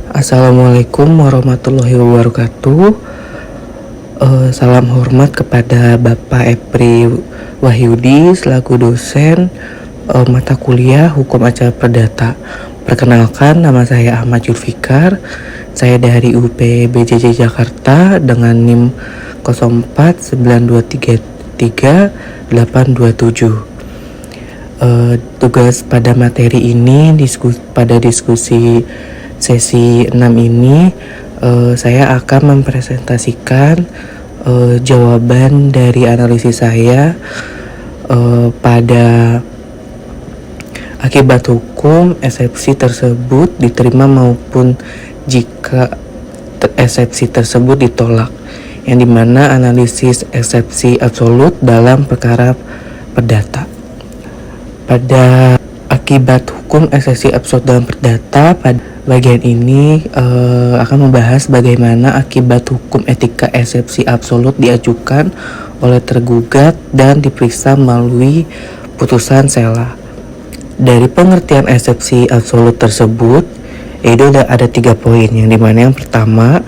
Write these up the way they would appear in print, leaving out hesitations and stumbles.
Assalamualaikum warahmatullahi wabarakatuh. Salam hormat kepada Bapak Epri Wahyudi selaku dosen mata kuliah Hukum Acara Perdata. Perkenalkan, nama saya Ahmad Julfikar. Saya dari UP BJJ Jakarta dengan NIM 049233 tugas pada materi ini pada diskusi sesi 6 ini saya akan mempresentasikan jawaban dari analisis saya pada akibat hukum eksepsi tersebut diterima maupun jika eksepsi tersebut ditolak, yang dimana analisis eksepsi absolut dalam perkara perdata. Pada akibat hukum eksepsi absolut dalam perdata, pada bagian ini akan membahas bagaimana akibat hukum etika eksepsi absolut diajukan oleh tergugat dan diperiksa melalui putusan sela. Dari pengertian eksepsi absolut tersebut, itu ada 3 poin, yang dimana yang pertama,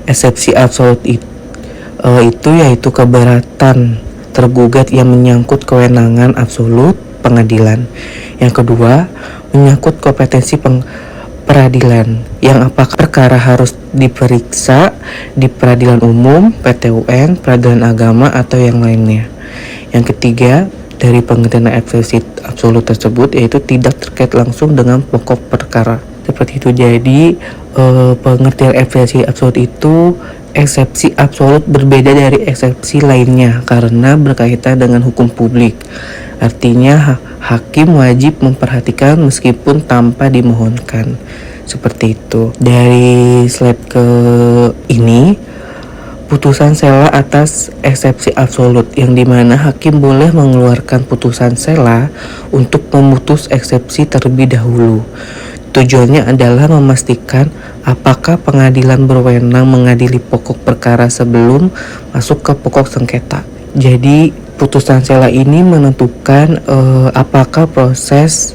eksepsi absolut itu yaitu keberatan tergugat yang menyangkut kewenangan absolut pengadilan. Yang kedua, menyangkut kompetensi peradilan, yang apakah perkara harus diperiksa di peradilan umum, PT UN, peradilan agama, atau yang lainnya. Yang ketiga, dari pengertian eksepsi absolut tersebut yaitu tidak terkait langsung dengan pokok perkara. Seperti itu. Jadi pengertian eksepsi absolut itu, eksepsi absolut berbeda dari eksepsi lainnya karena berkaitan dengan hukum publik. Artinya hakim wajib memperhatikan meskipun tanpa dimohonkan. Seperti itu. Dari slide ke ini, putusan sela atas eksepsi absolut, yang dimana hakim boleh mengeluarkan putusan sela untuk memutus eksepsi terlebih dahulu. Tujuannya adalah memastikan apakah pengadilan berwenang mengadili pokok perkara sebelum masuk ke pokok sengketa. Jadi putusan sela ini menentukan apakah proses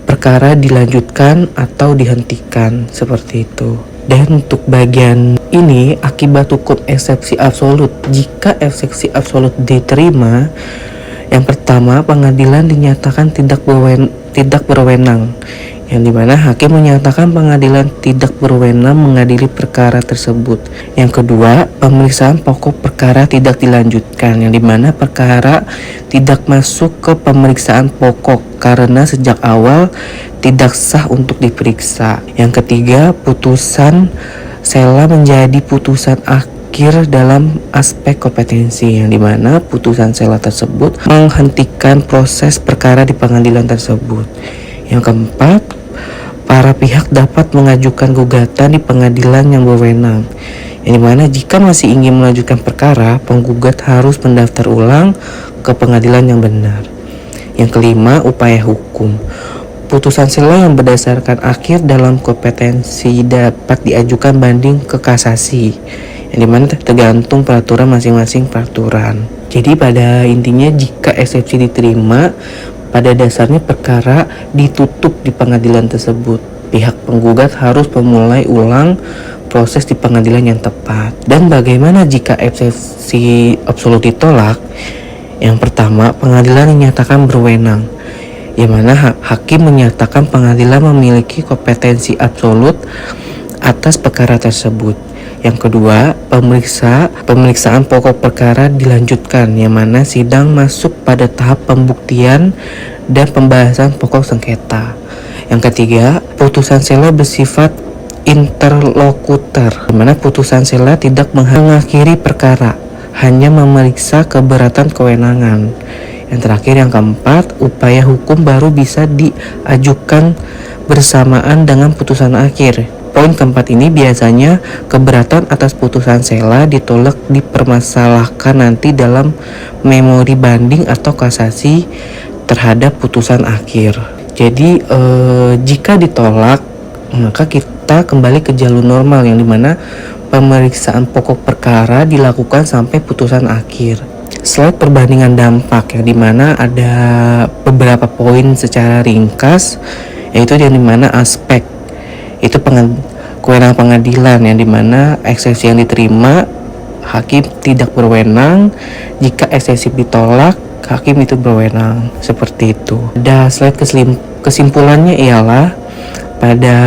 perkara dilanjutkan atau dihentikan, seperti itu. Dan untuk bagian ini, akibat hukum eksepsi absolut, jika eksepsi absolut diterima, yang pertama, pengadilan dinyatakan tidak berwenang, yang dimana hakim menyatakan pengadilan tidak berwenang mengadili perkara tersebut. Yang kedua, pemeriksaan pokok perkara tidak dilanjutkan, yang dimana perkara tidak masuk ke pemeriksaan pokok karena sejak awal tidak sah untuk diperiksa. Yang ketiga, putusan sela menjadi putusan akhir dalam aspek kompetensi, yang dimana putusan sela tersebut menghentikan proses perkara di pengadilan tersebut. Yang keempat, para pihak dapat mengajukan gugatan di pengadilan yang berwenang, yang dimana jika masih ingin melanjutkan perkara, penggugat harus mendaftar ulang ke pengadilan yang benar. Yang kelima, upaya hukum. Putusan sela yang berdasarkan akhir dalam kompetensi dapat diajukan banding ke kasasi, yang dimana tergantung peraturan masing-masing peraturan. Jadi pada intinya, jika eksepsi diterima, pada dasarnya perkara ditutup di pengadilan tersebut. Pihak penggugat harus memulai ulang proses di pengadilan yang tepat. Dan bagaimana jika eksepsi absolut ditolak? Yang pertama, pengadilan dinyatakan berwenang, yang mana hakim menyatakan pengadilan memiliki kompetensi absolut atas perkara tersebut. Yang kedua, pemeriksaan pokok perkara dilanjutkan, yang mana sidang masuk pada tahap pembuktian dan pembahasan pokok sengketa. Yang ketiga, putusan sela bersifat interlokutor, di mana putusan sela tidak mengakhiri perkara, hanya memeriksa keberatan kewenangan. Yang terakhir, yang keempat, upaya hukum baru bisa diajukan bersamaan dengan putusan akhir. Poin keempat ini biasanya keberatan atas putusan sela ditolak dipermasalahkan nanti dalam memori banding atau kasasi terhadap putusan akhir. Jadi jika ditolak, maka kita kembali ke jalur normal, yang dimana pemeriksaan pokok perkara dilakukan sampai putusan akhir. Slide perbandingan dampak, yang dimana ada beberapa poin secara ringkas, yaitu yang dimana aspek itu kewenangan pengadilan, yang dimana eksepsi yang diterima hakim tidak berwenang, jika eksepsi ditolak hakim itu berwenang, seperti itu. Ada slide kesimpulannya ialah pada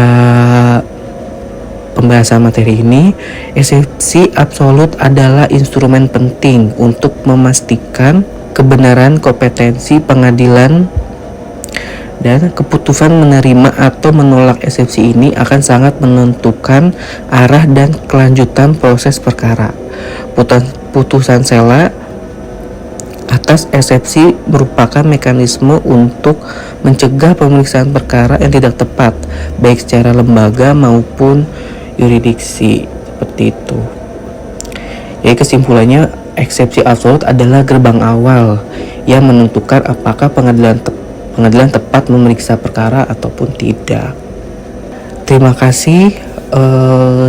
pembahasan materi ini, eksepsi absolut adalah instrumen penting untuk memastikan kebenaran kompetensi pengadilan, dan keputusan menerima atau menolak eksepsi ini akan sangat menentukan arah dan kelanjutan proses perkara. Putusan sela atas eksepsi merupakan mekanisme untuk mencegah pemeriksaan perkara yang tidak tepat, baik secara lembaga maupun yurisdiksi, seperti itu. Jadi kesimpulannya, eksepsi absolut adalah gerbang awal yang menentukan apakah pengadilan tepat memeriksa perkara ataupun tidak. Terima kasih.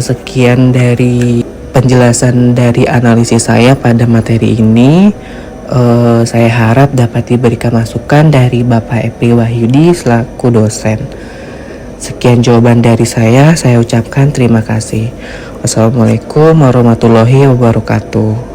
Sekian dari penjelasan dari analisis saya pada materi ini. Saya harap dapat diberikan masukan dari Bapak Epri Wahyudi selaku dosen. Sekian jawaban dari saya ucapkan terima kasih. Wassalamualaikum warahmatullahi wabarakatuh.